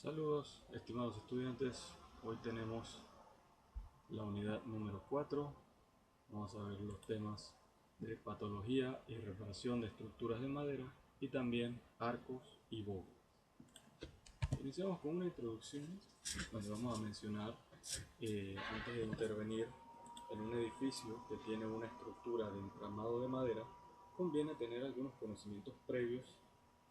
Saludos, estimados estudiantes. Hoy tenemos la unidad número 4. Vamos a ver los temas de patología y reparación de estructuras de madera y también arcos y bóvedas. Iniciamos con una introducción donde vamos a mencionar, antes de intervenir en un edificio que tiene una estructura de entramado de madera, conviene tener algunos conocimientos previos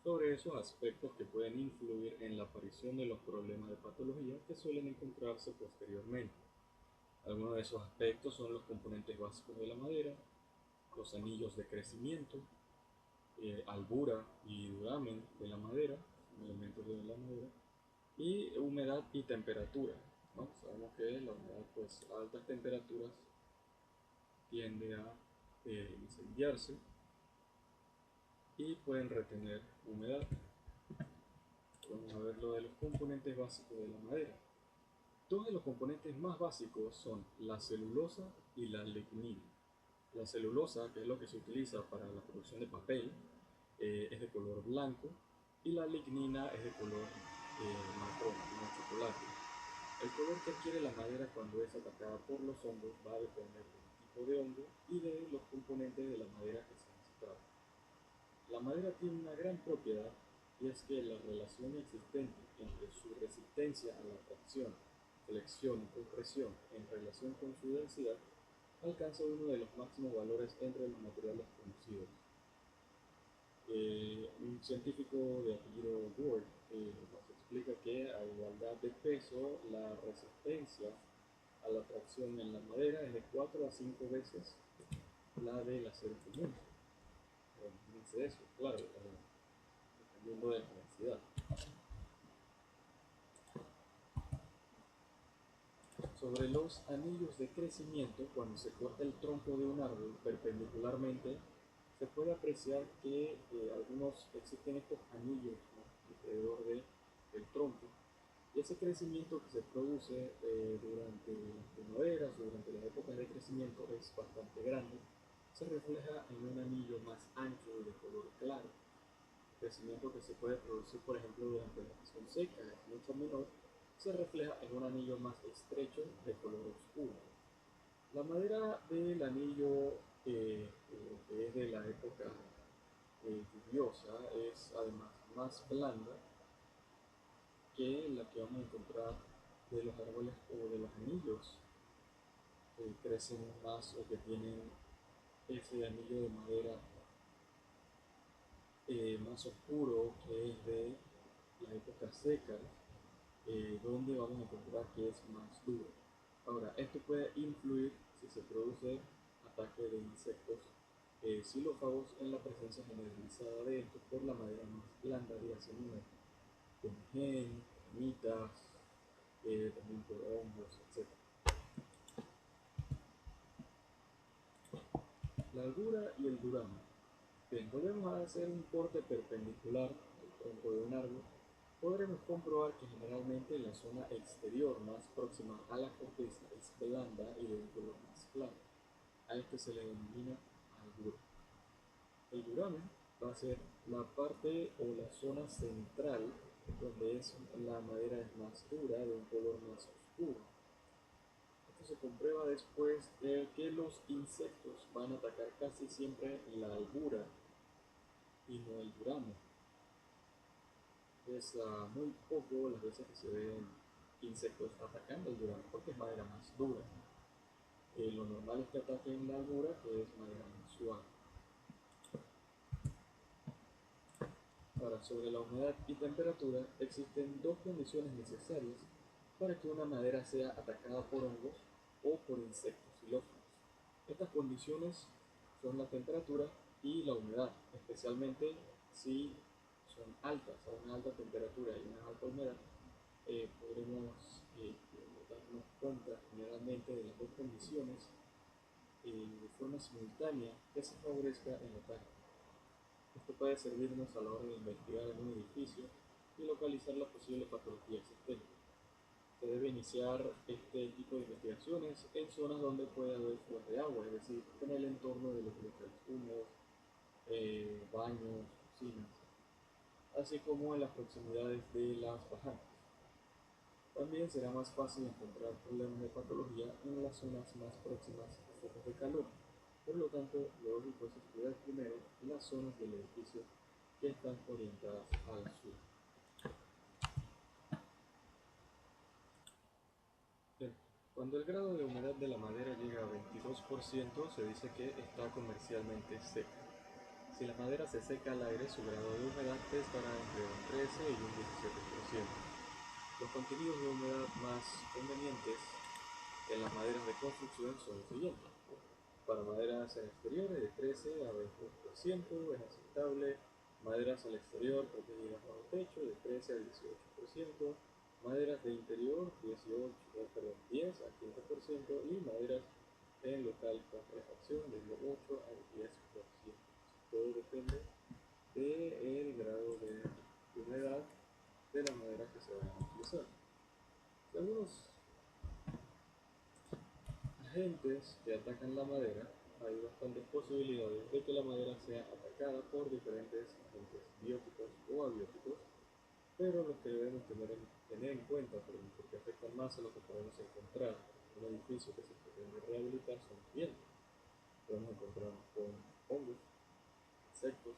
sobre esos aspectos que pueden influir en la aparición de los problemas de patología que suelen encontrarse posteriormente. Algunos de esos aspectos son los componentes básicos de la madera, los anillos de crecimiento, albura y duramen de la madera, elementos de la madera, y humedad y temperatura, ¿no? Sabemos que la humedad, pues a altas temperaturas tiende a incendiarse y pueden retener humedad. Vamos a ver lo de los componentes básicos de la madera. Dos de los componentes más básicos son la celulosa y la lignina. La celulosa, que es lo que se utiliza para la producción de papel, es de color blanco, y la lignina es de color marrón, como chocolate. El color que adquiere la madera cuando es atacada por los hongos va a depender del tipo de hongo y de los componentes de la madera que se necesita. La madera tiene una gran propiedad, y es que la relación existente entre su resistencia a la tracción, flexión y compresión en relación con su densidad alcanza uno de los máximos valores entre los materiales conocidos. Un científico de apellido Ward nos explica que a igualdad de peso, la resistencia a la tracción en la madera es de 4 a 5 veces la del acero común. Fíjense eso, claro, dependiendo de la densidad. Sobre los anillos de crecimiento, cuando se corta el tronco de un árbol perpendicularmente, se puede apreciar que existen estos anillos, ¿no?, alrededor del tronco, y ese crecimiento que se produce durante las primaveras o durante las épocas de crecimiento es bastante grande, se refleja en un anillo más ancho y de color claro. El crecimiento que se puede producir, por ejemplo, durante la estación seca es mucho menor, se refleja en un anillo más estrecho de color oscuro. La madera del anillo, que es de la época lluviosa, es además más blanda que la que vamos a encontrar de los árboles o de los anillos que crecen más o que tienen ese anillo de madera más oscuro, que es de la época seca, donde vamos a encontrar que es más duro. Ahora, esto puede influir si se produce ataque de insectos xilófagos en la presencia generalizada de estos por la madera más blanda, dígase comején, termitas, también por hongos, etc. La albura y el duramen. Bien, volvemos a hacer un corte perpendicular al tronco de un árbol. Podremos comprobar que generalmente la zona exterior más próxima a la corteza es blanda y de un color más claro. A este se le denomina albura. El duramen va a ser la parte o la zona central donde la madera es más dura, de un color más oscuro. Esto se comprueba después de que los insectos van a atacar casi siempre la albura y no el duramen. Es muy poco las veces que se ven insectos atacando el duramen porque es madera más dura. Lo normal es que ataquen la albura, que es madera más suave. Ahora, sobre la humedad y temperatura, existen dos condiciones necesarias para que una madera sea atacada por hongos o por insectos xilófagos. Estas condiciones son la temperatura y la humedad, especialmente si son altas, a una alta temperatura y una alta humedad. Podremos darnos cuenta generalmente de las dos condiciones de forma simultánea que se favorezca el ataque. Esto puede servirnos a la hora de investigar en un edificio y localizar la posible patología existente. Se debe iniciar este tipo de investigaciones en zonas donde puede haber fugas de agua, es decir, en el entorno de los locales húmedos, baños, cocinas, así como en las proximidades de las bajantes. También será más fácil encontrar problemas de patología en las zonas más próximas a focos de calor. Por lo tanto, lo lógico es estudiar primero las zonas del edificio que están orientadas al sur. Bien, cuando el grado de humedad de la madera llega a 22%, se dice que está comercialmente seca. Si la madera se seca al aire, su grado de humedad estará entre un 13 y un 17%. Los contenidos de humedad más convenientes en las maderas de construcción son los siguientes. Para maderas en exterior de 13 a 20% es aceptable. Maderas al exterior protegidas bajo techo de 13 a 18%. Maderas de interior 10 a 15% y maderas en local con refacción de 8 al 10%. Todo depende del grado de humedad de la madera que se va a utilizar. Algunos agentes que atacan la madera, hay bastantes posibilidades de que la madera sea atacada por diferentes agentes bióticos o abióticos, pero los que debemos tener en cuenta, porque afectan más a lo que podemos encontrar en un edificio que se pretende rehabilitar, son los siguientes. Podemos encontrarnos con hongos, insectos,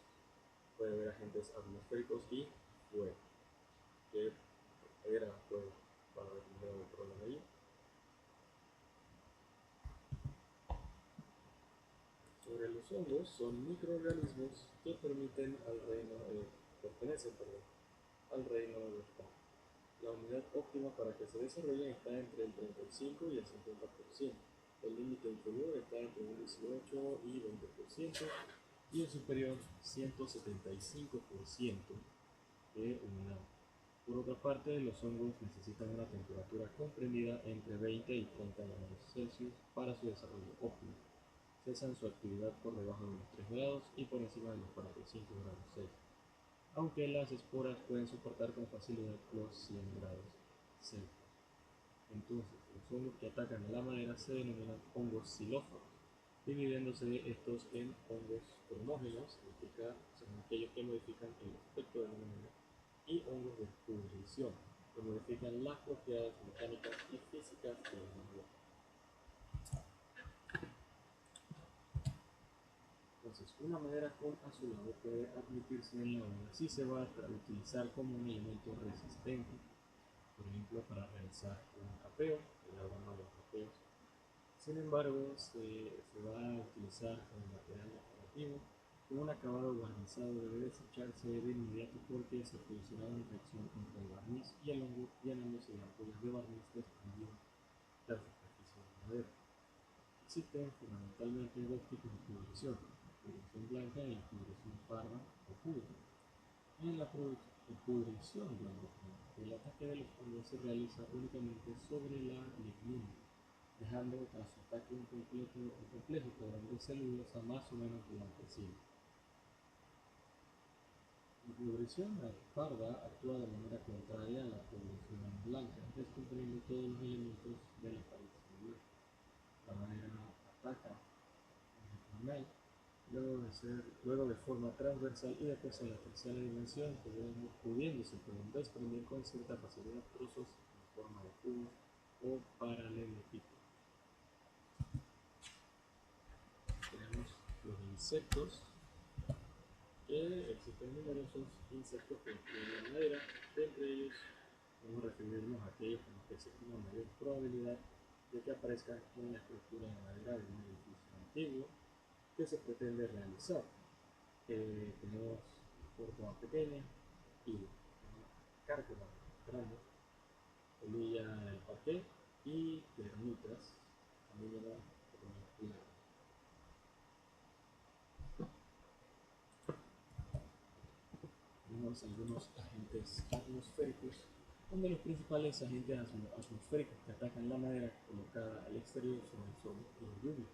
puede haber agentes atmosféricos y fuego, que era fuego para haber un problema allí. Sobre los hongos, son microorganismos que pertenecen al reino de la humedad óptima para que se desarrollen está entre el 35 y el 50%. El límite inferior está entre un 18 y 20% y el superior 175% de humedad. Por otra parte, los hongos necesitan una temperatura comprendida entre 20 y 30 grados Celsius para su desarrollo óptimo. Cesan su actividad por debajo de los 3 grados y por encima de los 45 grados Celsius, aunque las esporas pueden soportar con facilidad los 100 grados Celsius. Entonces, los hongos que atacan a la madera se denominan hongos xilóforos, dividiéndose estos en hongos cromógenos, son aquellos que modifican el aspecto de la madera, y hongos de pudrición, que modifican las propiedades mecánicas y físicas de la madera. Entonces, una madera con azulado puede admitirse en la obra si se va a utilizar como un elemento resistente, por ejemplo, para realizar un capeo, que le hablamos de los capeos. Sin embargo, se va a utilizar como material decorativo. Un acabado barnizado debe desecharse de inmediato porque se producirá una reacción entre el barniz y el hongo, llenándose de ampollas de barniz desprendido de la superficie de la madera. Existen fundamentalmente dos tipos de pudrición: la pudrición blanca y la pudrición parda o púrpura. En la pudrición blanca, el ataque de los hongos se realiza únicamente sobre la lignina, dejando tras su ataque un complejo quebrado de celulosa más o menos blanquecino. La pudrición parda actúa de manera contraria a la pudrición blanca, descubriendo todos los elementos de la pared celular. La madera ataca diagonal, luego de forma transversal y después en la tercera dimensión, pudiéndose desprender con cierta facilidad trozos en forma de cubos o paralelepípedos. Tenemos los insectos, que existen numerosos insectos que destruyen la madera. Entre ellos vamos a referirnos a aquellos con los que existe una mayor probabilidad de que aparezcan en la estructura de madera de un edificio antiguo que se pretende realizar. Tenemos córdoba pequeña y cárcoma grande, polilla del parquet y termitas, también llamadas plagas. Tenemos algunos agentes atmosféricos, donde los principales agentes atmosféricos que atacan la madera colocada al exterior son el sol y la lluvia.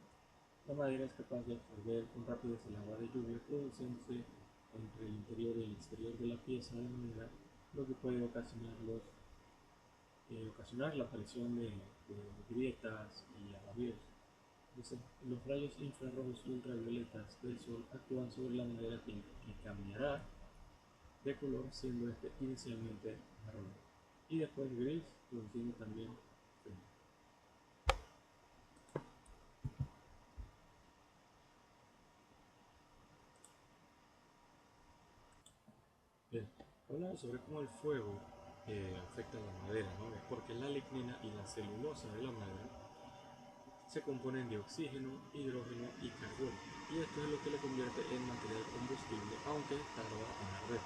La madera es capaz de absorber con rapidez el agua de lluvia, produciéndose entre el interior y el exterior de la pieza de madera, lo que puede ocasionar la aparición de grietas y agavíos. Los rayos infrarrojos y ultravioletas del sol actúan sobre la madera que cambiará de color, siendo este inicialmente marrón. y después gris por encima también. Bien, hablando sobre cómo el fuego afecta a la madera, ¿no? Es porque la lignina y la celulosa de la madera se componen de oxígeno, hidrógeno y carbono, y esto es lo que le convierte en material combustible, aunque tarda en arder.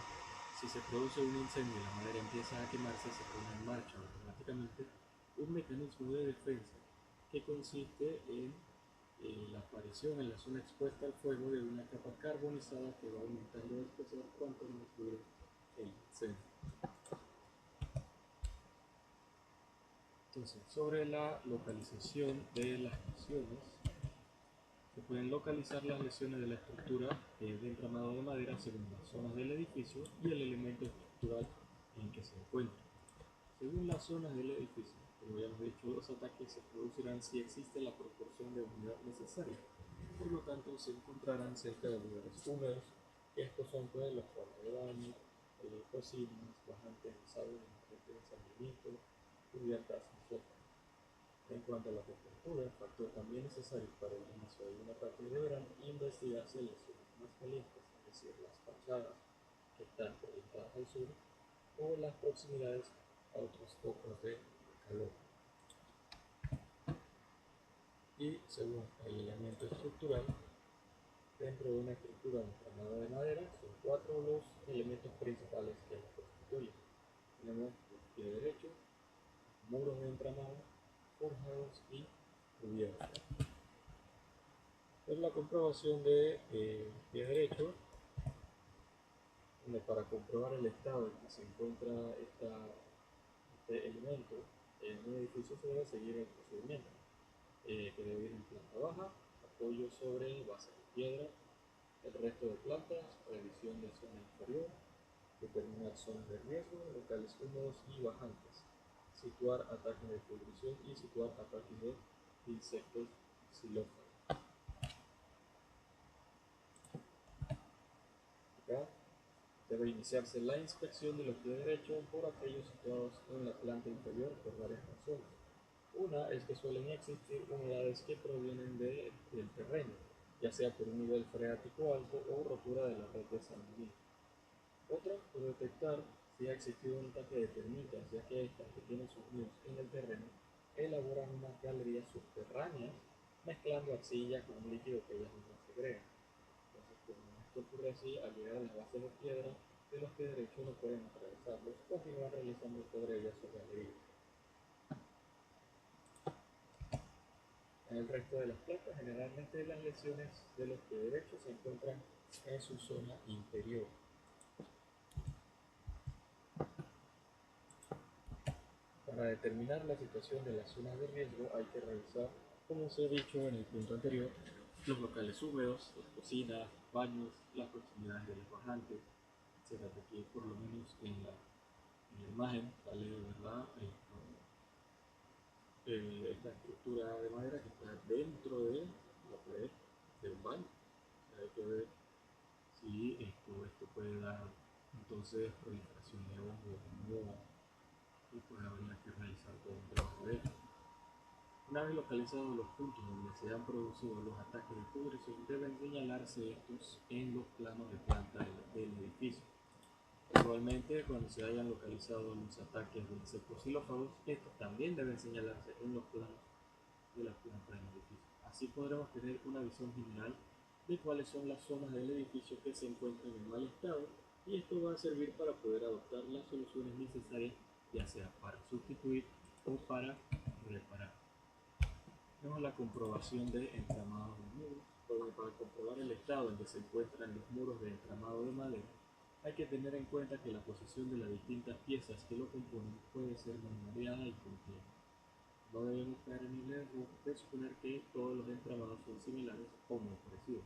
Si se produce un incendio y la madera empieza a quemarse, se pone en marcha automáticamente un mecanismo de defensa que consiste en la aparición en la zona expuesta al fuego de una capa carbonizada que va aumentando de espesor cuanto más dure el incendio. Entonces, sobre la localización de las lesiones, se pueden localizar las lesiones de la estructura de entramado de madera según las zonas del edificio y el elemento estructural en que se encuentra. Según las zonas del edificio, como ya hemos dicho, los ataques se producirán si existe la proporción de humedad necesaria. Por lo tanto, se encontrarán cerca de lugares húmedos, que estos son pues, los cuartos de baño, cocinas, bajantes de salones, de ensamblamiento, cubiertas y sótanos. En cuanto a la temperatura, factor también necesario para el inicio de un ataque deberán investigarse las zonas más calientes, es decir, las fachadas que están orientadas al sur o las proximidades a otros focos de calor. Y según el elemento estructural, dentro de una estructura entramada de madera son 4 los elementos principales que la constituyen. Tenemos el pie derecho, muros de entramado, forjados y cubiertos. Es la comprobación de pie derecho, donde para comprobar el estado en que se encuentra este elemento en un edificio se debe seguir el procedimiento, que debe ir en planta baja, apoyo sobre base de piedra, el resto de plantas, revisión de zona inferior, determinar zonas de riesgo, locales húmedos y bajantes, situar ataques de pudrición y situar ataques de insectos xilófonos. Acá debe iniciarse la inspección de los pies derechos por aquellos situados en la planta inferior por varias razones. Una es que suelen existir humedades que provienen del terreno, ya sea por un nivel freático alto o rotura de la red de sanguínea. Otra, por detectar si ha existido un ataque de termitas, ya que estas que tienen sus nidos en el terreno elaboran unas galerías subterráneas mezclando arcilla con un líquido que ellas mismas segregan. Entonces, como esto ocurre así, al llegar a las bases de piedra de los pies derechos no pueden atravesarlos, continúan realizando sobre ellas sus galerías. En el resto de las placas, generalmente las lesiones de los pies derechos se encuentran en su zona inferior. Para determinar la situación de las zonas de riesgo hay que revisar, como os he dicho en el punto anterior, los locales húmedos, las cocinas, baños, las proximidades de los bajantes, etc. Aquí por lo menos en la imagen sale de verdad esta estructura de madera que está dentro de la pared de un baño. O sea, hay que ver si esto puede dar entonces proliferación de hongos y pues habría que realizar todo un trabajo de ello. Una vez localizados los puntos donde se han producido los ataques de pudrición, deben señalarse estos en los planos de planta del edificio. Igualmente, cuando se hayan localizado los ataques de insectos xilófagos, estos también deben señalarse en los planos de la planta del edificio. Así podremos tener una visión general de cuáles son las zonas del edificio que se encuentran en mal estado, y esto va a servir para poder adoptar las soluciones necesarias, ya sea para sustituir o para reparar. Tenemos la comprobación de entramado de muros, donde para comprobar el estado en que se encuentran los muros de entramado de madera, hay que tener en cuenta que la posición de las distintas piezas que lo componen puede ser muy variada y compleja. No debemos caer en el error de suponer que todos los entramados son similares o muy parecidos.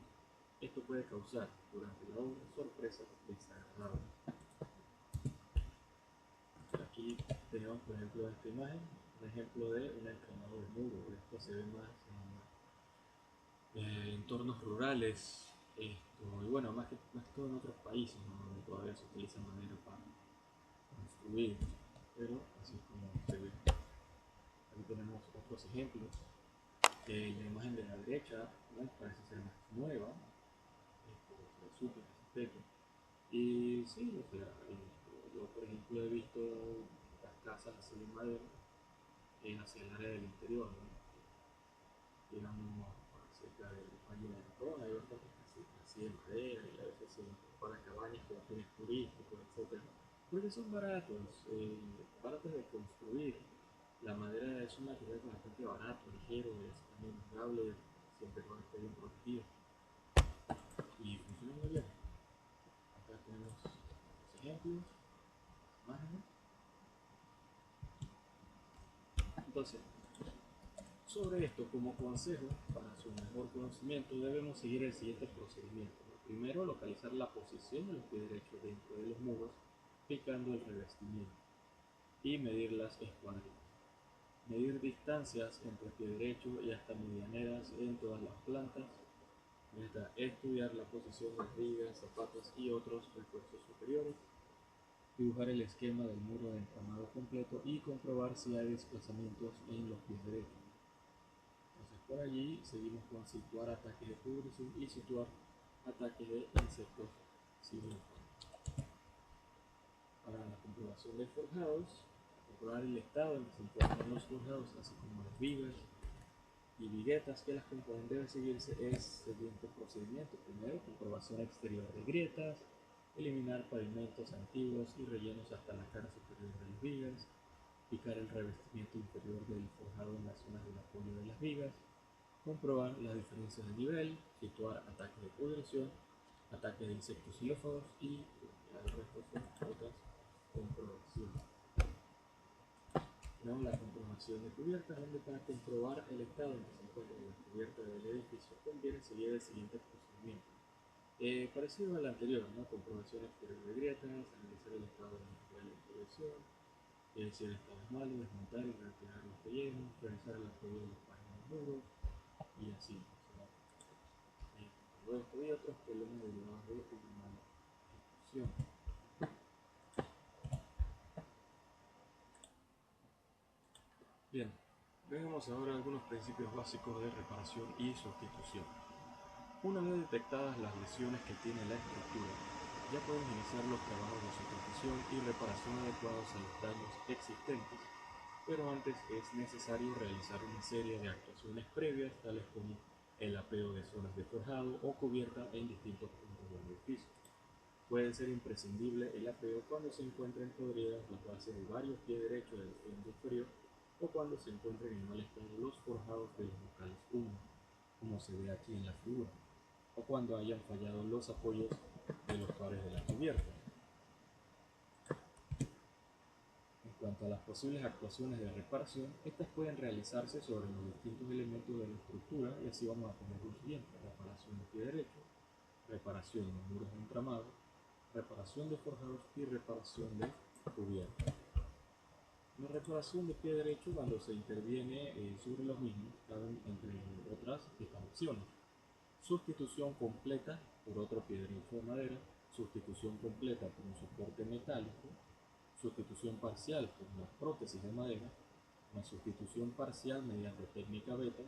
Esto puede causar, durante la obra, sorpresas desagradables. Aquí tenemos, por ejemplo, esta imagen, un ejemplo de un entramado de muro. Esto se ve más en entornos rurales, y bueno, más que todo en otros países, ¿no? Donde todavía se utiliza madera para construir. pero así es como se ve. Aquí tenemos otros ejemplos. La imagen de la derecha, ¿no?, parece ser más nueva, resulta en ese aspecto. Y sí, o sea, yo por ejemplo he visto las casas así de madera hacia el área del interior, ¿no? Digamos, cerca del Valle de Antón, hay bastantes casitas así de madera y a veces son para cabañas con fines turísticos, etc. Porque son baratos de construir. La madera es un material bastante barato, ligero, es también durable, siempre cuando esté bien protegido y funciona muy bien. Acá tenemos los ejemplos, imágenes. Entonces, sobre esto, como consejo para su mejor conocimiento, debemos seguir el siguiente procedimiento. Primero, localizar la posición del pie derecho dentro de los muros, picando el revestimiento y medir las escuadrillas. Medir distancias entre pie derecho y hasta medianeras en todas las plantas. Estudiar la posición de vigas, zapatas y otros refuerzos superiores. Dibujar el esquema del muro de entramado completo y comprobar si hay desplazamientos en los pies derechos. Entonces por allí seguimos con situar ataques de cubrición y situar ataques de insectos civilizados. Para la comprobación de forjados, comprobar el estado en que se encuentran los forjados, así como las vigas y viguetas que las componen. Debe seguirse el siguiente procedimiento. Primero, comprobación exterior de grietas, eliminar pavimentos antiguos y rellenos hasta la cara superior de las vigas, picar el revestimiento inferior del forjado en las zonas del apoyo de las vigas, comprobar las diferencias de nivel, situar ataques de pudrición, ataques de insectos xilófagos y el resto son otras comprobaciones. Tenemos la comprobación de cubiertas, donde para comprobar el estado en que se encuentra la cubierta del edificio conviene seguir el siguiente procedimiento. Parecido al anterior, ¿no? Comprobación exterior de grietas, analizar el estado del material de protección, si el estado es malo, desmontar y retirar los rellenos, revisar el apoyo de los páginas de muros y así. Todo esto y otros problemas derivados de una mala ejecución. Bien, veamos ahora algunos principios básicos de reparación y sustitución. Una vez detectadas las lesiones que tiene la estructura, ya podemos iniciar los trabajos de sustitución y reparación adecuados a los daños existentes, pero antes es necesario realizar una serie de actuaciones previas, tales como el apeo de zonas de forjado o cubierta en distintos puntos del edificio. Puede ser imprescindible el apeo cuando se encuentren podridas las bases de varios pies derechos del fondo inferior o cuando se encuentren en mal estado los forjados de los locales 1, como se ve aquí en la figura, o cuando hayan fallado los apoyos de los pares de la cubierta. En cuanto a las posibles actuaciones de reparación, estas pueden realizarse sobre los distintos elementos de la estructura y así vamos a tener lo siguiente: reparación de pie derecho, reparación de muros de entramado, reparación de forjados y reparación de cubierta. La reparación de pie derecho, cuando se interviene sobre los mismos, caben entre otras estas opciones: sustitución completa por otro pie derecho de madera, sustitución completa por un soporte metálico, sustitución parcial por una prótesis de madera, una sustitución parcial mediante técnica beta,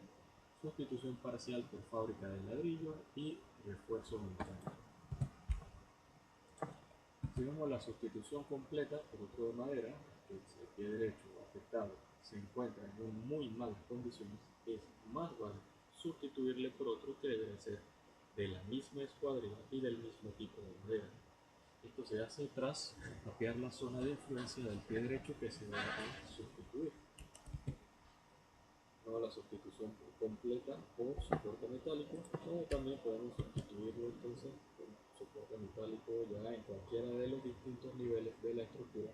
sustitución parcial por fábrica de ladrillo y refuerzo mecánico. Si vemos la sustitución completa por otro de madera, que el pie derecho afectado se encuentra en muy malas condiciones, es más válido sustituirle por otro que debe ser de la misma escuadrilla y del mismo tipo de madera. Esto se hace tras mapear la zona de influencia del pie derecho que se va a sustituir. No, la sustitución completa por soporte metálico, o también podemos sustituirlo entonces por soporte metálico ya en cualquiera de los distintos niveles de la estructura,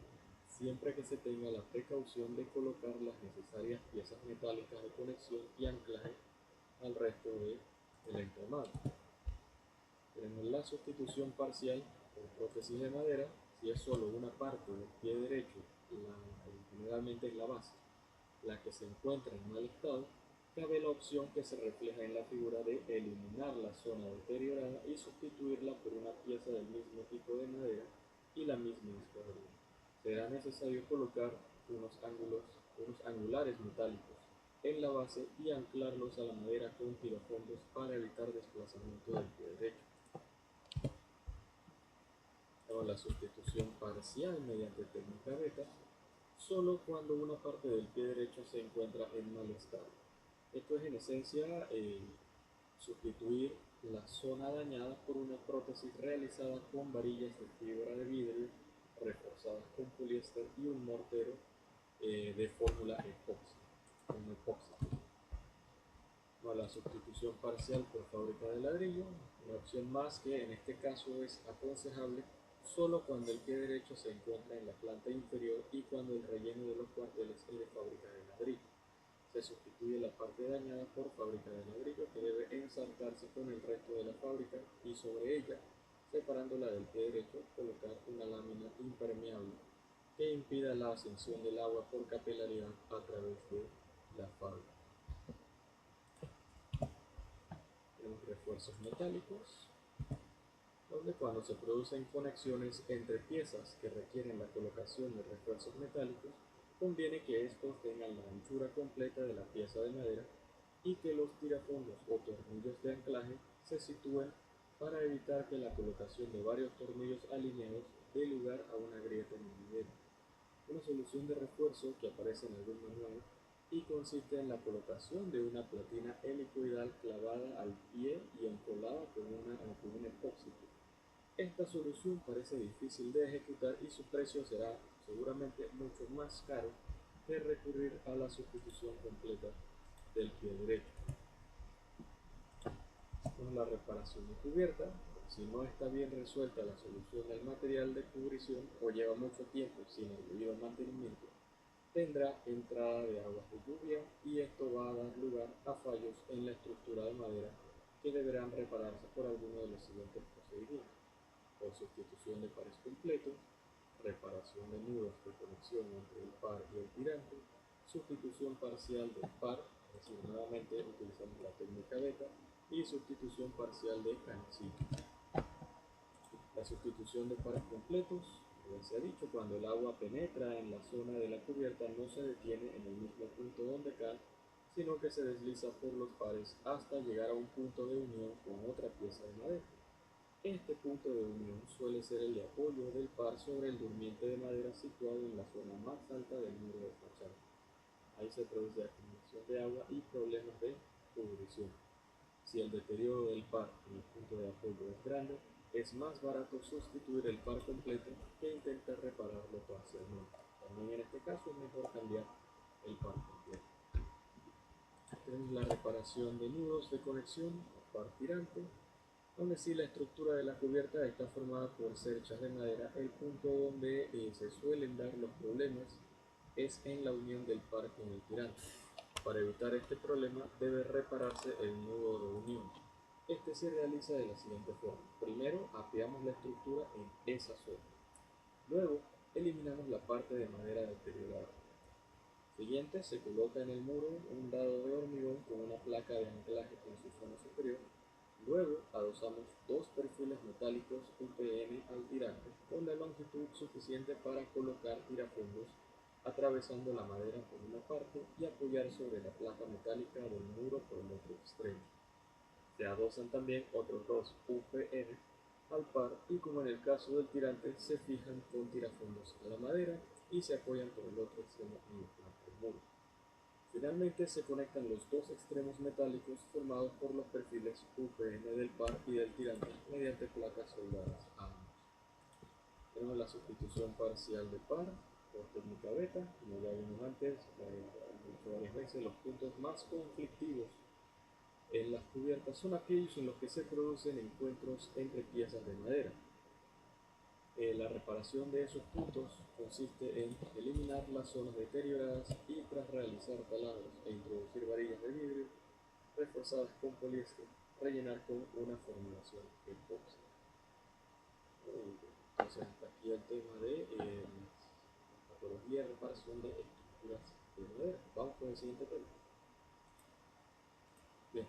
siempre que se tenga la precaución de colocar las necesarias piezas metálicas de conexión y anclaje al resto del entramado. Tenemos la sustitución parcial por prótesis de madera. Si es solo una parte del pie derecho, generalmente es la base, la que se encuentra en mal estado, cabe la opción que se refleja en la figura de eliminar la zona deteriorada y sustituirla por una pieza del mismo tipo de madera y la misma escuadrilla. será necesario colocar unos angulares metálicos en la base y anclarlos a la madera con tirafondos para evitar desplazamiento del pie derecho. O la sustitución parcial mediante técnica beta, solo cuando una parte del pie derecho se encuentra en mal estado. Esto es en esencia sustituir la zona dañada por una prótesis realizada con varillas de fibra de vidrio reforzadas con poliéster y un mortero de fórmula epoxi, con epoxi. No, la sustitución parcial por fábrica de ladrillo, una opción más que en este caso es aconsejable solo cuando el pie derecho se encuentra en la planta inferior y cuando el relleno de los cuarteles es de fábrica de ladrillo. Se sustituye la parte dañada por fábrica de ladrillo que debe ensartarse con el resto de la fábrica y sobre ella, separándola del pie derecho, colocar una lámina impermeable que impida la ascensión del agua por capilaridad a través de la fábrica. Tenemos refuerzos metálicos, donde cuando se producen conexiones entre piezas que requieren la colocación de refuerzos metálicos, conviene que estos tengan la anchura completa de la pieza de madera y que los tirafondos o tornillos de anclaje se sitúen para evitar que la colocación de varios tornillos alineados dé lugar a una grieta en el nivel. Una solución de refuerzo que aparece en algún manual y consiste en la colocación de una platina helicoidal clavada al pie y encolada con un epoxi. Esta solución parece difícil de ejecutar y su precio será seguramente mucho más caro que recurrir a la sustitución completa del pie derecho. Con la reparación de cubierta, si no está bien resuelta la solución del material de cubrición o lleva mucho tiempo sin el debido mantenimiento, tendrá entrada de aguas de lluvia y esto va a dar lugar a fallos en la estructura de madera que deberán repararse por alguno de los siguientes procedimientos: por sustitución de pares completos, reparación de nudos de conexión entre el par y el tirante, sustitución parcial del par, es decir, nuevamente utilizando la técnica beta, y sustitución parcial de canecillo. La sustitución de pares completos, como se ha dicho, cuando el agua penetra en la zona de la cubierta no se detiene en el mismo punto donde cae, sino que se desliza por los pares hasta llegar a un punto de unión con otra pieza de madera. Este punto de unión suele ser el de apoyo del par sobre el durmiente de madera situado en la zona más alta del muro de fachada. Ahí se produce acumulación de agua y problemas de pudrición. Si el deterioro del par en el punto de apoyo es grande, es más barato sustituir el par completo que intentar repararlo parcialmente. También en este caso es mejor cambiar el par completo. Tenemos la reparación de nudos de conexión o par tirante, donde si la estructura de la cubierta está formada por cerchas de madera, el punto donde se suelen dar los problemas es en la unión del par con el tirante. Para evitar este problema debe repararse el nudo de unión. Este se realiza de la siguiente forma: primero apeamos la estructura en esa zona, luego eliminamos la parte de madera deteriorada. Siguiente, se coloca en el muro un dado de hormigón con una placa de anclaje en su zona superior. Luego adosamos dos perfiles metálicos UPN al tirante con la longitud suficiente para colocar tirafondos atravesando la madera por una parte y apoyar sobre la placa metálica del muro por el otro extremo. Se adosan también otros dos UPN al par y, como en el caso del tirante, se fijan con tirafondos a la madera y se apoyan por el otro extremo en la placa del muro. Finalmente se conectan los dos extremos metálicos formados por los perfiles UPN del par y del tirante mediante placas soldadas a ambos. Tenemos la sustitución parcial de par por técnica beta. Como ya vimos antes, dicho varias veces, los puntos más conflictivos en las cubiertas son aquellos en los que se producen encuentros entre piezas de madera. La reparación de esos puntos consiste en eliminar las zonas deterioradas y, tras realizar taladros e introducir varillas de vidrio reforzadas con poliéster, rellenar con una formulación epoxi. Entonces, hasta aquí el tema de patología y reparación de estructuras de madera. Vamos con el siguiente tema. Bien,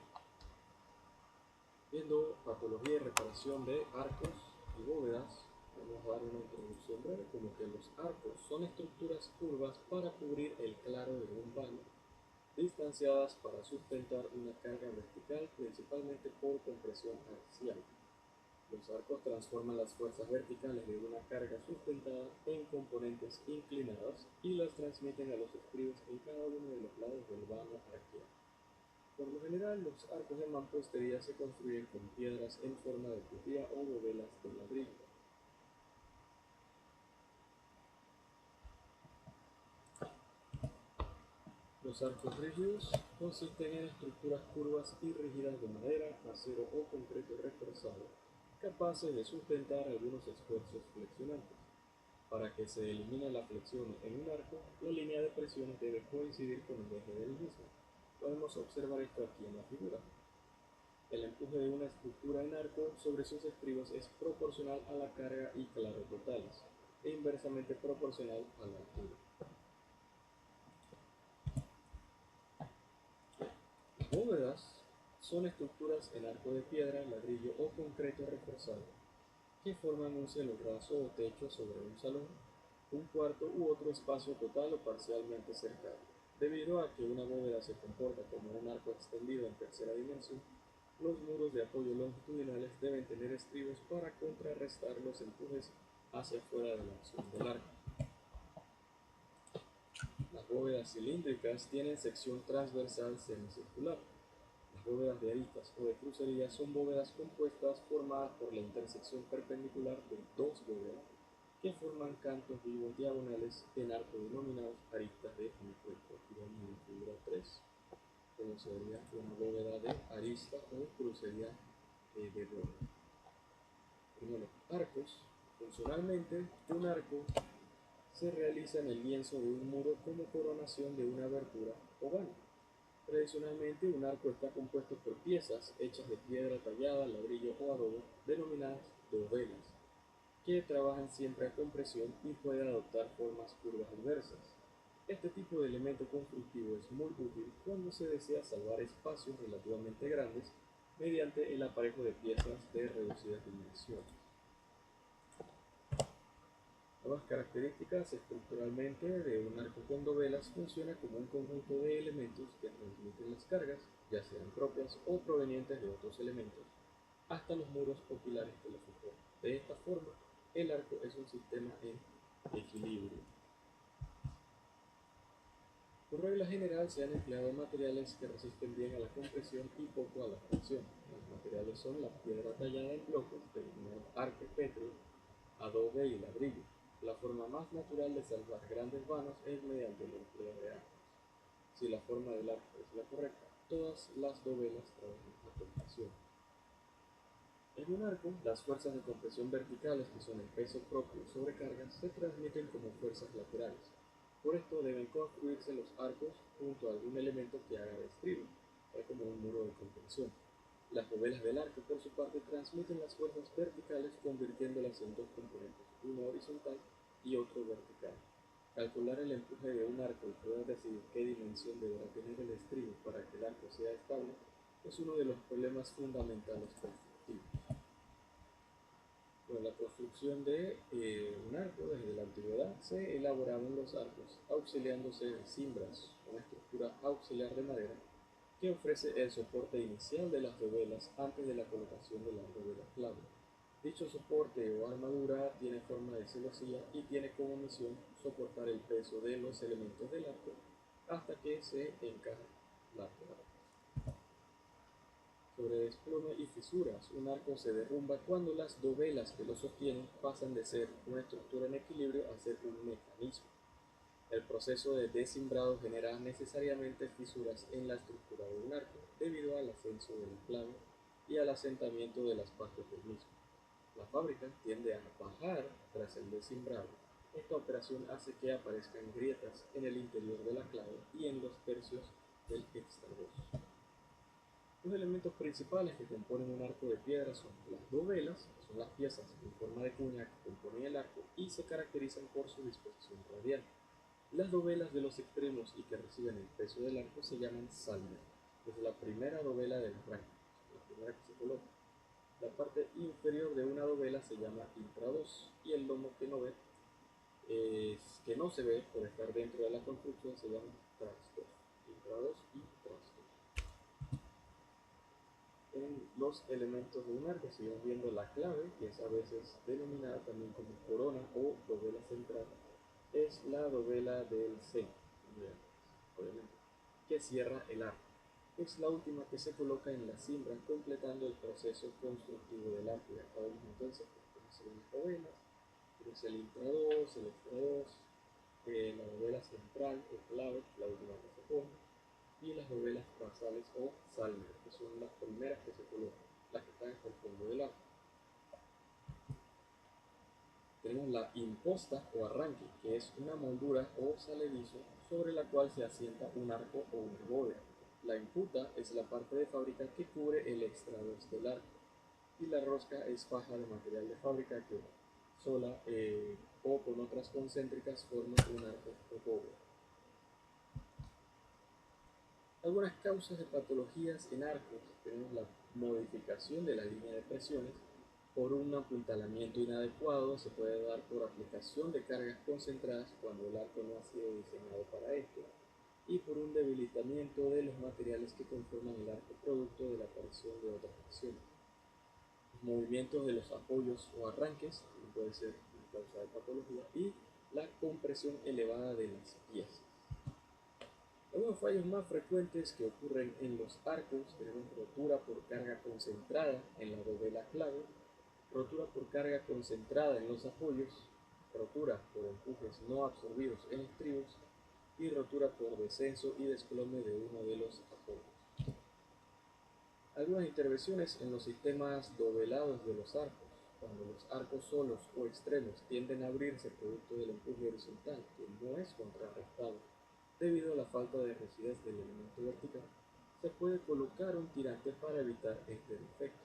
viendo patología y reparación de arcos y bóvedas, vamos a dar una introducción breve, como que los arcos son estructuras curvas para cubrir el claro de un vano, distanciadas para sustentar una carga vertical, principalmente por compresión axial. Los arcos transforman las fuerzas verticales de una carga sustentada en componentes inclinadas y las transmiten a los estribos en cada uno de los lados del vano arqueado. Por lo general, los arcos de mampostería se construyen con piedras en forma de crujía o bovelas de ladrillo. Los arcos rígidos consisten en estructuras curvas y rígidas de madera, acero o concreto reforzado, capaces de sustentar algunos esfuerzos flexionantes. Para que se elimine la flexión en un arco, la línea de presiones debe coincidir con el eje del mismo. Podemos observar esto aquí en la figura. El empuje de una estructura en arco sobre sus estribos es proporcional a la carga y claro totales, e inversamente proporcional a la altura. Las bóvedas son estructuras en arco de piedra, ladrillo o concreto reforzado, que forman un cielo raso o techo sobre un salón, un cuarto u otro espacio total o parcialmente cercado. Debido a que una bóveda se comporta como un arco extendido en tercera dimensión, los muros de apoyo longitudinales deben tener estribos para contrarrestar los empujes hacia afuera de la acción del arco. Las bóvedas cilíndricas tienen sección transversal semicircular. Las bóvedas de aristas o de crucería son bóvedas compuestas formadas por la intersección perpendicular de dos bóvedas que forman cantos vivos diagonales en arco denominados aristas de encuentro. Aquí vemos en la figura 3, como sería una bóveda de arista o crucería de bóveda. Primero, arcos. Funcionalmente, un arco se realiza en el lienzo de un muro como coronación de una abertura o vano. Tradicionalmente, un arco está compuesto por piezas hechas de piedra tallada, ladrillo o adobe, denominadas dovelas, que trabajan siempre a compresión y pueden adoptar formas curvas inversas. Este tipo de elemento constructivo es muy útil cuando se desea salvar espacios relativamente grandes mediante el aparejo de piezas de reducidas dimensiones. Nuevas características estructuralmente de un arco con dovelas funciona como un conjunto de elementos que transmiten las cargas, ya sean propias o provenientes de otros elementos, hasta los muros o pilares que lo soportan. De esta forma, el arco es un sistema en equilibrio. Por regla general se han empleado materiales que resisten bien a la compresión y poco a la fricción. Los materiales son la piedra tallada en bloques, denominado arco pétreo, adobe y ladrillo. La forma más natural de salvar grandes vanos es mediante el empleo de arcos. Si la forma del arco es la correcta, todas las dovelas trabajan a compresión. En un arco, las fuerzas de compresión verticales, que son el peso propio sobre cargas, se transmiten como fuerzas laterales. Por esto deben construirse los arcos junto a algún elemento que haga de estribo, como un muro de contención. Las dovelas del arco, por su parte, transmiten las fuerzas verticales convirtiéndolas en dos componentes, uno horizontal y otro vertical. Calcular el empuje de un arco y poder decidir qué dimensión deberá tener el estribo para que el arco sea estable es uno de los problemas fundamentales constructivos. Con la construcción de un arco desde la antigüedad se elaboraban los arcos auxiliándose de cimbras, una estructura auxiliar de madera que ofrece el soporte inicial de las dovelas antes de la colocación de las dovelas clave. Dicho soporte o armadura tiene forma de celosía y tiene como misión soportar el peso de los elementos del arco hasta que se encaja la arco. Sobre desplome y fisuras, un arco se derrumba cuando las dovelas que lo sostienen pasan de ser una estructura en equilibrio a ser un mecanismo. El proceso de desimbrado genera necesariamente fisuras en la estructura de un arco debido al ascenso del clavo y al asentamiento de las partes del mismo. La fábrica tiende a bajar tras el desimbrado. Esta operación hace que aparezcan grietas en el interior de la clave y en los tercios del extrarroso. Los elementos principales que componen un arco de piedra son las dovelas, que son las piezas en forma de cuña que componen el arco y se caracterizan por su disposición radial. Las dovelas de los extremos y que reciben el peso del arco se llaman salmer, desde la primera dovela del rango, la primera que se coloca. La parte inferior de una dovela se llama intrados y el lomo que no se ve por estar dentro de la construcción se llama trastos. Intrados y trastos. En los elementos de un arco seguimos viendo la clave, que es a veces denominada también como corona o dovela central. Es la dovela del centro, obviamente, que cierra el arco. Es la última que se coloca en la cimbra, completando el proceso constructivo del arco. Y acá vemos entonces cómo se ven las dovelas. Tenemos el intrados, el extrados, la dovela central o clave, la última que se pone, y las dovelas basales o salmer, que son las primeras que se colocan, las que están hasta el fondo del arco. Tenemos la imposta o arranque, que es una moldura o saledizo sobre la cual se asienta un arco o una bóveda. La imputa es la parte de fábrica que cubre el extrados del arco. Y la rosca es faja de material de fábrica que sola o con otras concéntricas forma un arco o bóveda. Algunas causas de patologías en arcos: tenemos la modificación de la línea de presiones por un apuntalamiento inadecuado, se puede dar por aplicación de cargas concentradas cuando el arco no ha sido diseñado para esto, y por un debilitamiento de los materiales que conforman el arco producto de la aparición de otras acciones. Los movimientos de los apoyos o arranques puede ser una causa de patología, y la compresión elevada de las piezas. Algunos fallos más frecuentes que ocurren en los arcos: tenemos rotura por carga concentrada en la dovela clave, rotura por carga concentrada en los apoyos, rotura por empujes no absorbidos en estribos y rotura por descenso y desplome de uno de los apoyos. Algunas intervenciones en los sistemas dovelados de los arcos: cuando los arcos solos o extremos tienden a abrirse producto del empuje horizontal que no es contrarrestado debido a la falta de rigidez del elemento vertical, se puede colocar un tirante para evitar este defecto.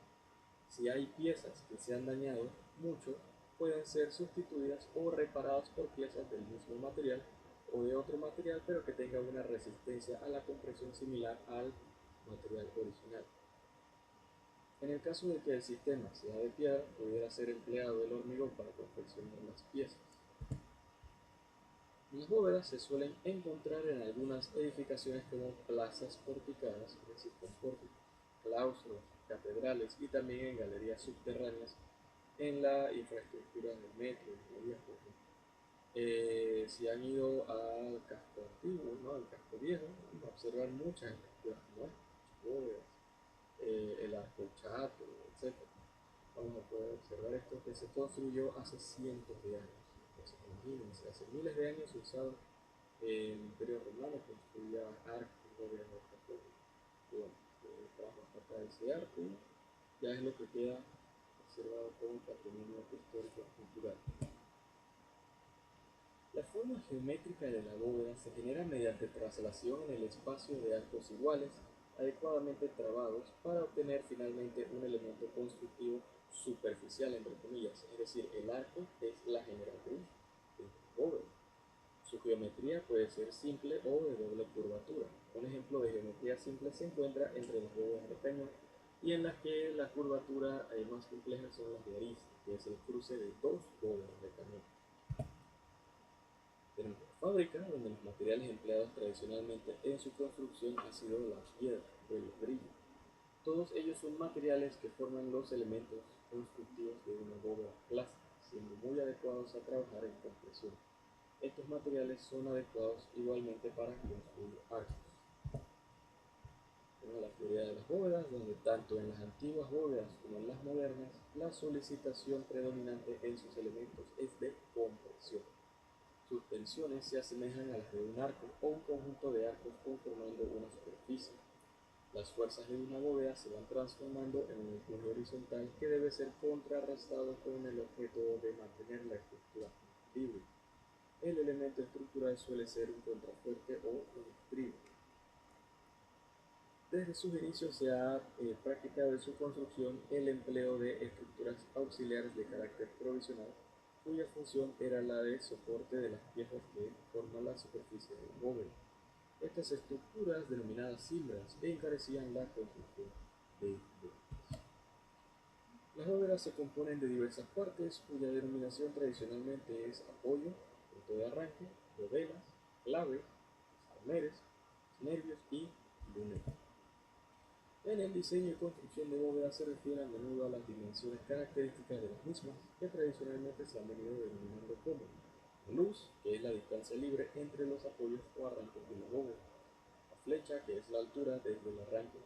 Si hay piezas que se han dañado mucho, pueden ser sustituidas o reparadas por piezas del mismo material o de otro material, pero que tenga una resistencia a la compresión similar al material original. En el caso de que el sistema sea de piedra, pudiera ser empleado el hormigón para confeccionar las piezas. Las bóvedas se suelen encontrar en algunas edificaciones como plazas porticadas, es decir, con pórticos, claustros, catedrales y también en galerías subterráneas en la infraestructura del metro y de vías, por ejemplo. Si han ido al casco antiguo, ¿no?, al casco viejo, van a observar muchas estructuras como estas, bóvedas, el arco chato, etc. Vamos a poder observar esto que se construyó hace cientos de años. Entonces, imagínense, hace miles de años se usaba el Imperio Romano, construía arcos y bóvedas de esta forma. Y bueno, trajo hasta acá ese arco y ya es lo que queda observado como patrimonio histórico cultural. La forma geométrica de la bóveda se genera mediante traslación en el espacio de arcos iguales, adecuadamente trabados, para obtener finalmente un elemento constructivo superficial, entre comillas, es decir, el arco es la generatriz de la bóveda. Su geometría puede ser simple o de doble curvatura. Un ejemplo de geometría simple se encuentra entre las bóvedas de cañón, y en las que la curvatura más compleja son las de arista, que es el cruce de dos bóvedas de cañón. Tenemos la fábrica, donde los materiales empleados tradicionalmente en su construcción han sido la piedra o el ladrillo. Todos ellos son materiales que forman los elementos constructivos de una bóveda clásica, siendo muy adecuados a trabajar en compresión. Estos materiales son adecuados igualmente para construir arcos. Tenemos la teoría de las bóvedas, donde tanto en las antiguas bóvedas como en las modernas, la solicitación predominante en sus elementos es de compresión. Sus tensiones se asemejan a las de un arco o un conjunto de arcos conformando una superficie. Las fuerzas de una bóveda se van transformando en un empuje horizontal que debe ser contrarrestado con el objeto de mantener la estructura en equilibrio. El elemento estructural suele ser un contrafuerte o un estribo. Desde sus inicios se ha practicado en su construcción el empleo de estructuras auxiliares de carácter provisional, cuya función era la de soporte de las piezas que forman la superficie de la bóveda. Estas estructuras, denominadas cimbras, encarecían la construcción de bóvedas. Las bóvedas se componen de diversas partes cuya denominación tradicionalmente es apoyo, punto de arranque, dovelas, claves, armeres, nervios y lunetos. En el diseño y construcción de bóvedas se refiere a menudo a las dimensiones características de las mismas, que tradicionalmente se han venido denominando como luz, que es la distancia libre entre los apoyos o arranques de la bóveda, la flecha, que es la altura desde el arranque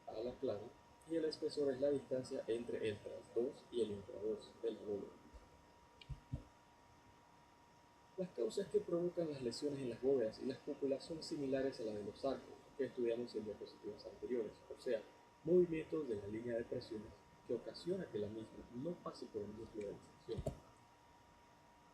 a la clave, y el espesor es la distancia entre el tras 2 y el intra 2 de la bóveda. Las causas que provocan las lesiones en las bóvedas y las cúpulas son similares a las de los arcos que estudiamos en diapositivas anteriores, o sea, movimientos de la línea de presiones que ocasiona que la misma no pase por el núcleo de la sección.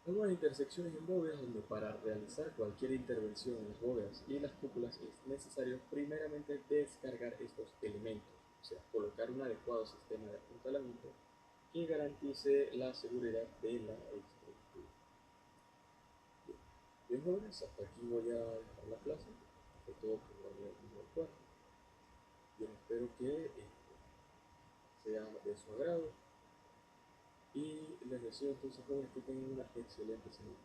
Algunas intersecciones en bóvedas donde para realizar cualquier intervención en las bóvedas y las cúpulas es necesario primeramente descargar estos elementos, o sea, colocar un adecuado sistema de apuntalamiento que garantice la seguridad de la estructura. Bien, jóvenes, hasta aquí voy a dejar la clase, de todo por la unidad número 4. Yo espero que sea de su agrado y les deseo entonces jóvenes que tengan una excelente semana.